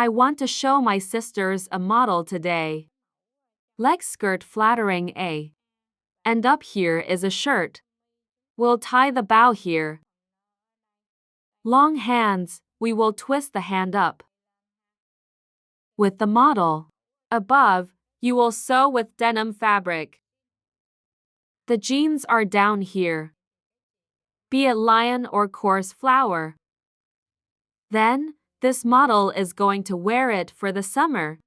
I want to show my sisters a model today. Leg skirt flattering A. And up here is a shirt. We'll tie the bow here. Long hands, we will twist the hand up. With the model. Above, you will sew with denim fabric. The jeans are down here. Be it lion or coarse flower. Then, this model is going to wear it for the summer.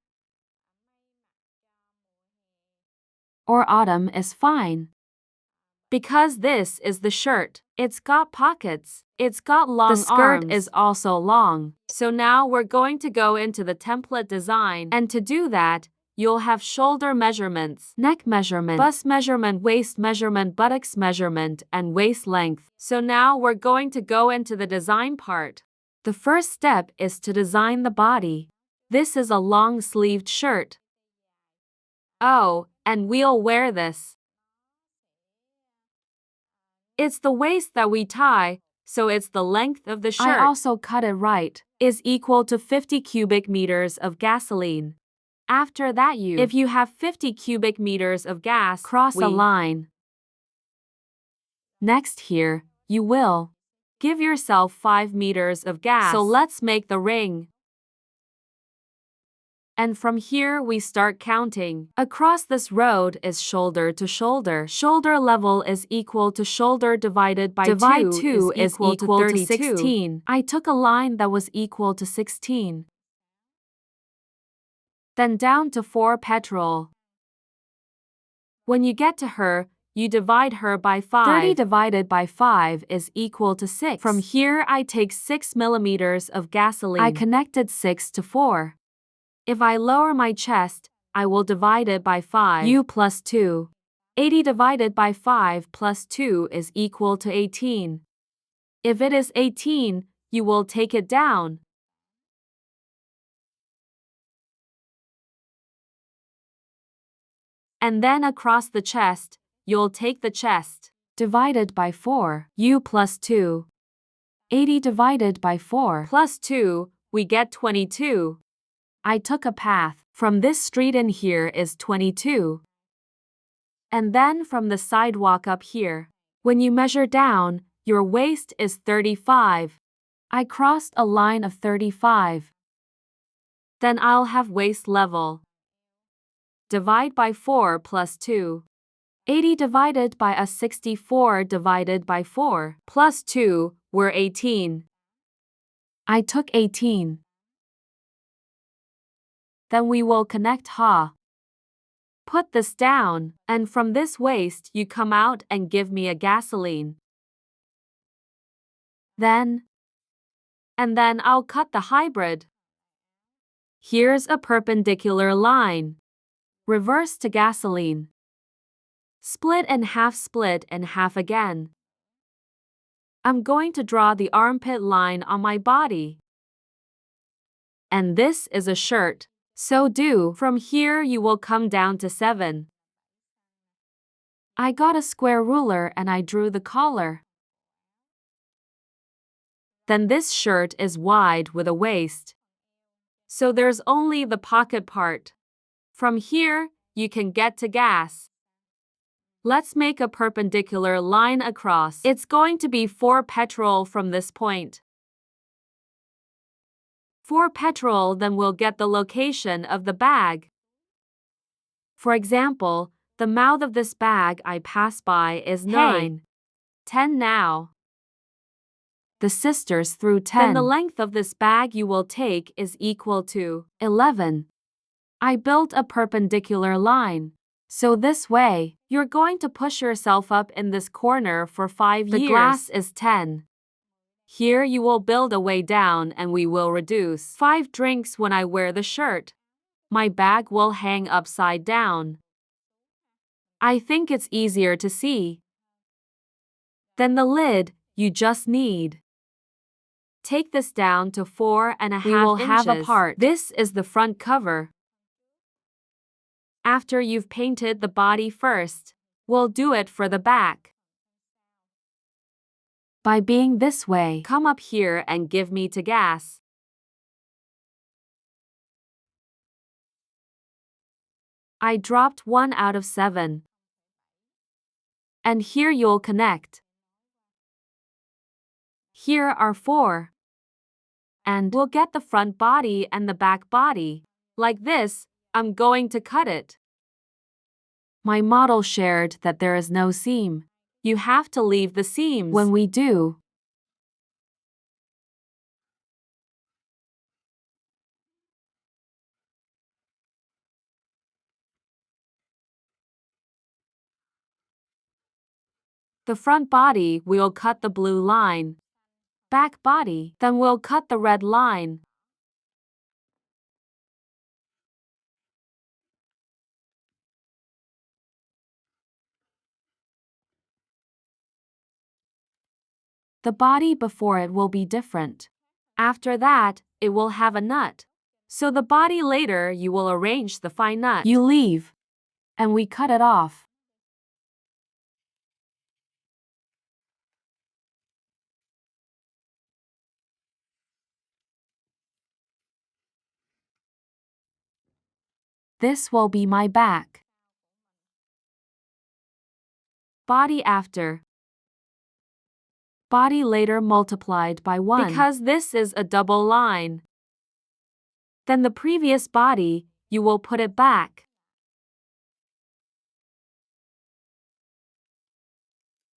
Or autumn is fine. Because this is the shirt, it's got pockets, it's got long arms. The skirt is also long. So now we're going to go into the template design, and to do that, you'll have shoulder measurements, neck measurement, bust measurement, waist measurement, buttocks measurement, and waist length. So now we're going to go into the design part. The first step is to design the body. This is a long-sleeved shirt. Oh, and we'll wear this. It's the waist that we tie, so it's the length of the shirt. I also cut it right, is equal to 50 cubic meters of gasoline. After that if you have 50 cubic meters of gas, cross a line. Next here, you will give yourself 5 meters of gas. So let's make the ring. And from here we start counting. Across this road is shoulder to shoulder. Shoulder level is equal to shoulder divided by 2 is equal to 32. 16. I took a line that was equal to 16. Then down to 4 petrol. When you get to her, you divide her by 5. 30 divided by 5 is equal to 6. From here I take 6 millimeters of gasoline. I connected 6 to 4. If I lower my chest, I will divide it by 5. U plus 2. 80 divided by 5 plus 2 is equal to 18. If it is 18, you will take it down. And then across the chest, you'll take the chest. Divided by 4. U plus 2. 80 divided by 4 plus 2, we get 22. I took a path. From this street in here is 22. And then from the sidewalk up here. When you measure down, your waist is 35. I crossed a line of 35. Then I'll have waist level. Divide by 4 plus 2. 80 divided by a 64 divided by 4 plus 2, we're 18. I took 18. Then we will connect ha. Put this down, and from this waist you come out and give me a gasoline. And then I'll cut the hybrid. Here's a perpendicular line. Reverse to gasoline. Split in half again. I'm going to draw the armpit line on my body. And this is a shirt. So from here you will come down to 7. I got a square ruler and I drew the collar. Then this shirt is wide with a waist. So there's only the pocket part. From here, you can get to gas. Let's make a perpendicular line across. It's going to be 4 petrol from this point. 4 petrol, then we'll get the location of the bag. For example, the mouth of this bag I pass by is 9. 10 now. The sisters through 10. Then the length of this bag you will take is equal to 11. I built a perpendicular line. So this way, you're going to push yourself up in this corner for 5 years. The glass is 10. Here you will build a way down and we will reduce 5 drinks when I wear the shirt. My bag will hang upside down. I think it's easier to see. Then the lid, you just need. Take this down to 4.5 inches. We will have a part. This is the front cover. After you've painted the body first, we'll do it for the back. By being this way, come up here and give me to gas. I dropped 1 out of 7. And here you'll connect. Here are 4. And we'll get the front body and the back body. Like this, I'm going to cut it. My model shared that there is no seam. You have to leave the seams. When we do, the front body, we'll cut the blue line. Back body, then we'll cut the red line. The body before it will be different. After that, it will have a nut. So the body later you will arrange the fine nut. You leave, and we cut it off. This will be my back. Body after. Body later multiplied by 1. Because this is a double line. Then the previous body, you will put it back.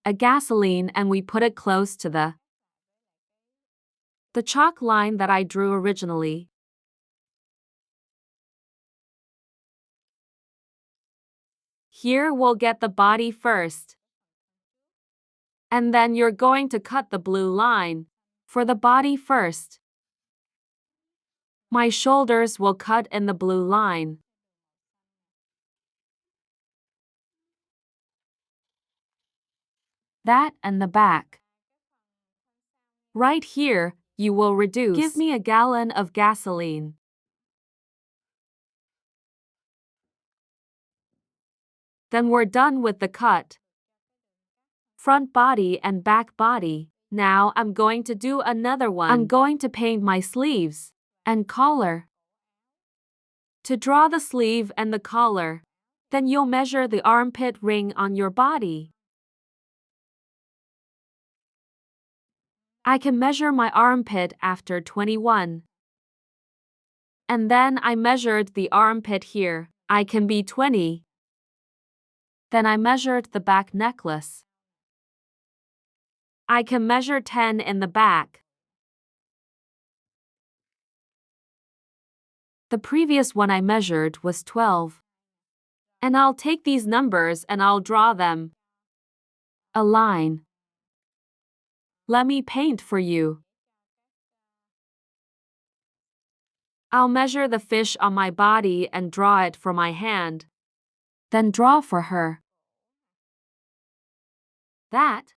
A gasoline and we put it close to the chalk line that I drew originally. Here we'll get the body first. And then you're going to cut the blue line for the body first. My shoulders will cut in the blue line. That and the back. Right here, you will reduce. Give me a gallon of gasoline. Then we're done with the cut. Front body and back body. Now I'm going to do another one. I'm going to paint my sleeves and collar. To draw the sleeve and the collar, then you'll measure the armpit ring on your body. I can measure my armpit after 21. And then I measured the armpit here. I can be 20. Then I measured the back necklace. I can measure 10 in the back. The previous one I measured was 12. And I'll take these numbers and I'll draw them. A line. Let me paint for you. I'll measure the fish on my body and draw it for my hand. Then draw for her. That.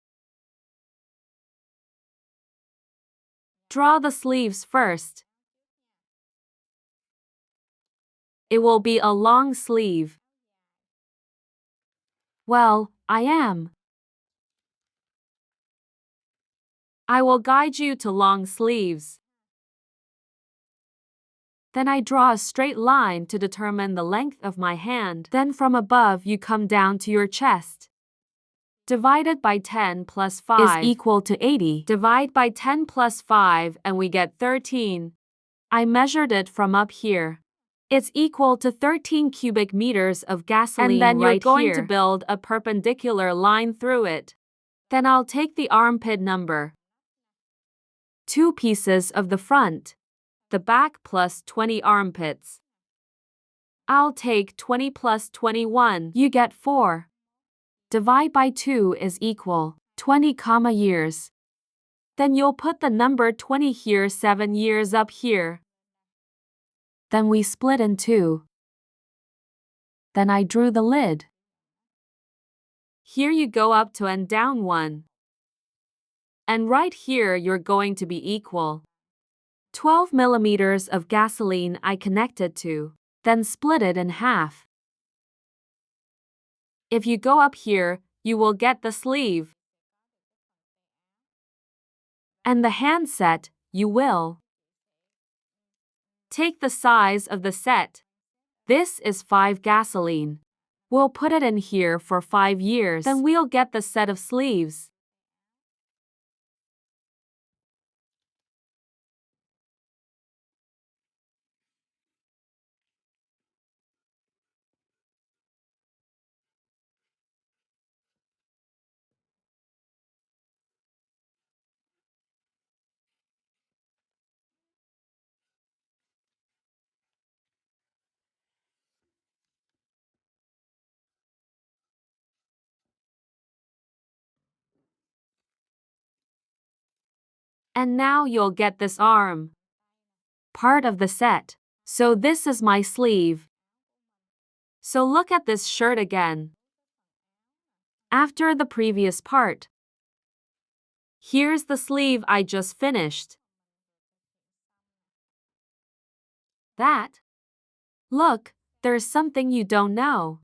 Draw the sleeves first. It will be a long sleeve. Well, I am. I will guide you to long sleeves. Then I draw a straight line to determine the length of my hand. Then from above you come down to your chest. Divided by 10 plus 5 is equal to 80. Divide by 10 plus 5 and we get 13. I measured it from up here. It's equal to 13 cubic meters of gasoline. And then you're going to build a perpendicular line through it. Then I'll take the armpit number. 2 pieces of the front. The back plus 20 armpits. I'll take 20 plus 21. You get 4. Divide by 2 is equal 20, years. Then you'll put the number 20 here, 7 years up here. Then we split in 2. Then I drew the lid. Here you go up to and down 1. And right here you're going to be equal. 12 millimeters of gasoline I connected to, then split it in half. If you go up here, you will get the sleeve. And the hand set, you will. Take the size of the set. This is 5 gasoline. We'll put it in here for 5 years. Then we'll get the set of sleeves. And now you'll get this arm part of the set. So this is my sleeve. So look at this shirt again. After the previous part. Here's the sleeve I just finished. That. Look, there's something you don't know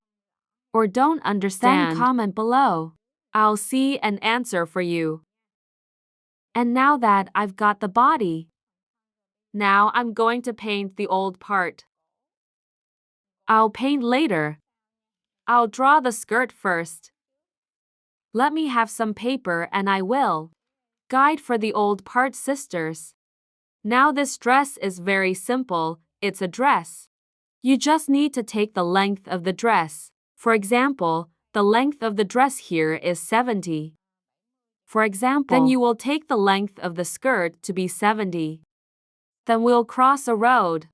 or don't understand. Then comment below. I'll see and answer for you. And now that I've got the body, now I'm going to paint the old part. I'll paint later. I'll draw the skirt first. Let me have some paper and I will. Guide for the old part, sisters. Now this dress is very simple, it's a dress. You just need to take the length of the dress. For example, the length of the dress here is 70. For example, then you will take the length of the skirt to be 70. Then we'll cross a road.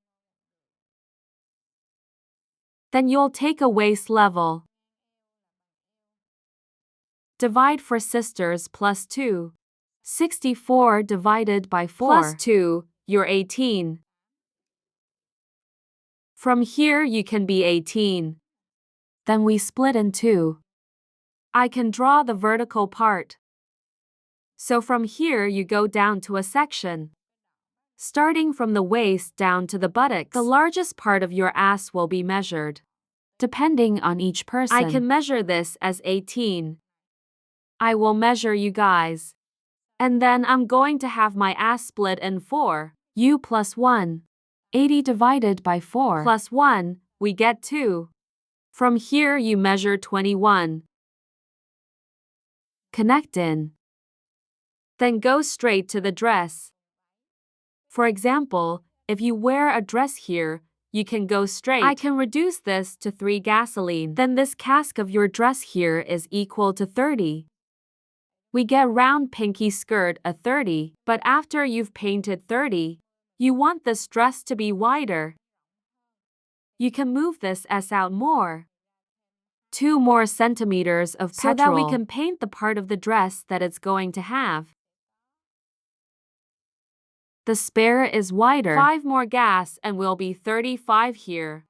Then you'll take a waist level. Divide for sisters plus 2. 64 divided by 4 plus 2, you're 18. From here you can be 18. Then we split in 2. I can draw the vertical part. So from here you go down to a section. Starting from the waist down to the buttocks, the largest part of your ass will be measured. Depending on each person. I can measure this as 18. I will measure you guys. And then I'm going to have my ass split in 4. You plus 1. 80 divided by 4 plus 1, we get 2. From here you measure 21. Connect in. Then go straight to the dress. For example, if you wear a dress here, you can go straight. I can reduce this to 3 gasoline. Then this cask of your dress here is equal to 30. We get round pinky skirt a 30, but after you've painted 30, you want this dress to be wider. You can move this S out more. 2 more centimeters of petrol. So that we can paint the part of the dress that it's going to have. The spare is wider. 5 more gas and we'll be 35 here.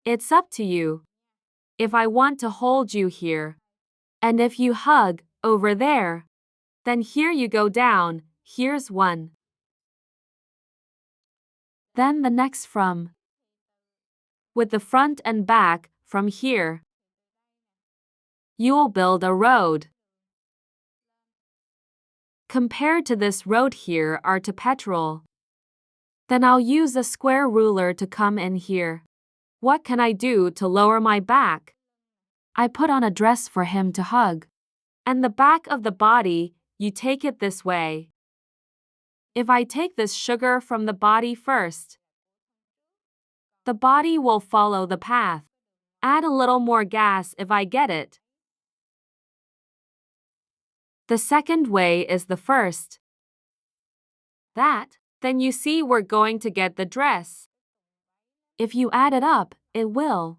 It's up to you. If I want to hold you here, and if you hug over there, then here you go down, here's 1. Then the next from. With the front and back, from here. You'll build a road. Compared to this road here are to petrol. Then I'll use a square ruler to come in here. What can I do to lower my back? I put on a dress for him to hug. And the back of the body, you take it this way. If I take this sugar from the body first, the body will follow the path. Add a little more gas if I get it. The second way is the first. That, then you see we're going to get the dress. If you add it up, it will.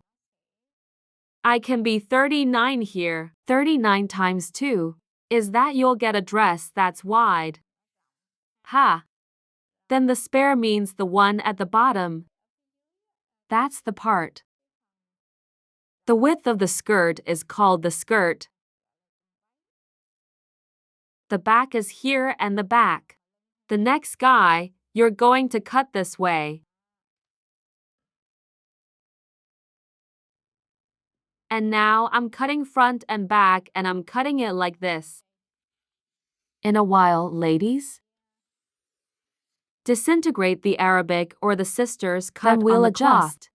I can be 39 here. 39 times 2 is that you'll get a dress that's wide. Ha! Then the spare means the one at the bottom. That's the part. The width of the skirt is called the skirt. The back is here and the back. The next guy, you're going to cut this way. And now I'm cutting front and back and I'm cutting it like this. In a while, ladies. Disintegrate the Arabic or the sisters cut on the cloth.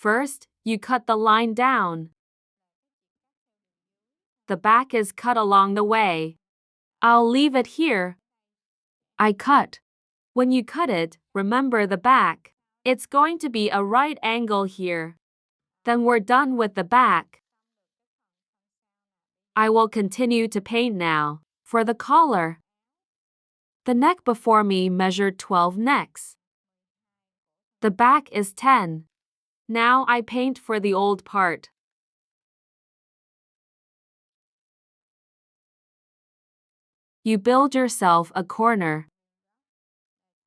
First, you cut the line down. The back is cut along the way. I'll leave it here. I cut. When you cut it, remember the back. It's going to be a right angle here. Then we're done with the back. I will continue to paint now. For the collar, the neck before me measured 12 necks. The back is 10. Now I paint for the old part. You build yourself a corner.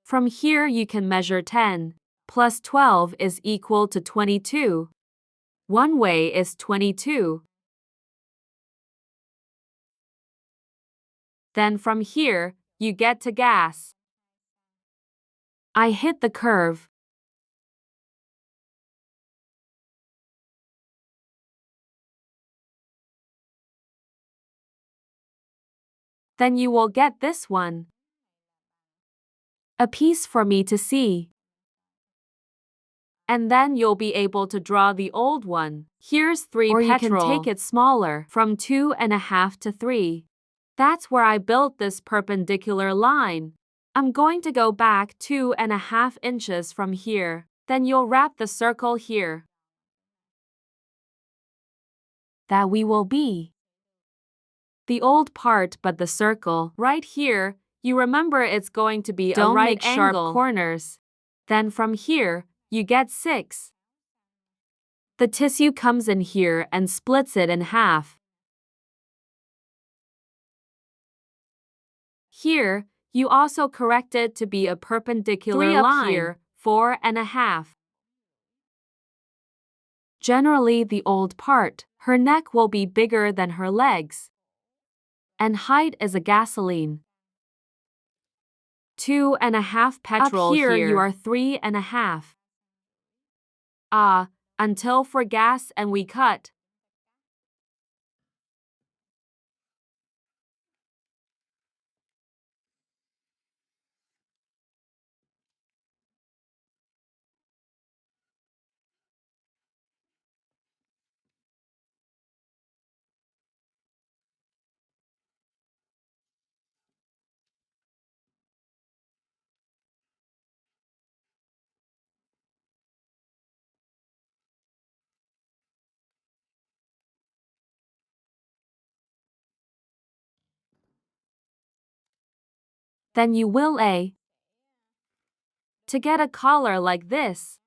From here you can measure 10 plus 12 is equal to 22. One way is 22. Then from here, you get to gas. I hit the curve. Then you will get this one. A piece for me to see. And then you'll be able to draw the old one. Here's 3 Or petrol. you can take it smaller, from 2.5 to 3. That's where I built this perpendicular line. I'm going to go back 2.5 inches from here. Then you'll wrap the circle here. That we will be the old part but the circle right here. You remember it's going to be Don't a right make angle. sharp Corners. Then from here, you get 6. The tissue comes in here and splits it in half. Here, you also correct it to be a perpendicular 3 up line. here. 4.5. Generally the old part, her neck will be bigger than her legs. And height is a gasoline. 2.5 petrol Up here you are 3.5. Until for gas and we cut. Then you will to get a collar like this.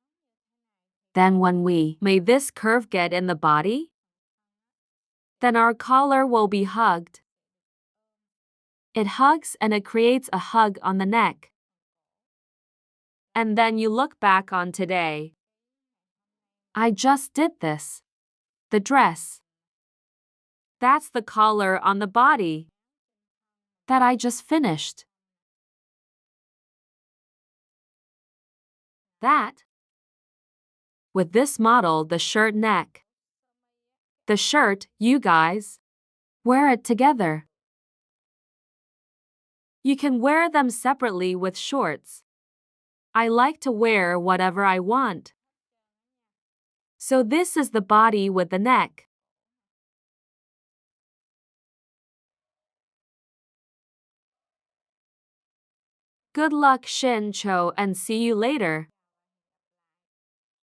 Then when we may this curve get in the body, then our collar will be hugged. It hugs and it creates a hug on the neck. And then you look back on today. I just did this. The dress. That's the collar on the body that I just finished. That. With this model, the shirt neck. The shirt, you guys. Wear it together. You can wear them separately with shorts. I like to wear whatever I want. So this is the body with the neck. Good luck, Shin Cho, and see you later.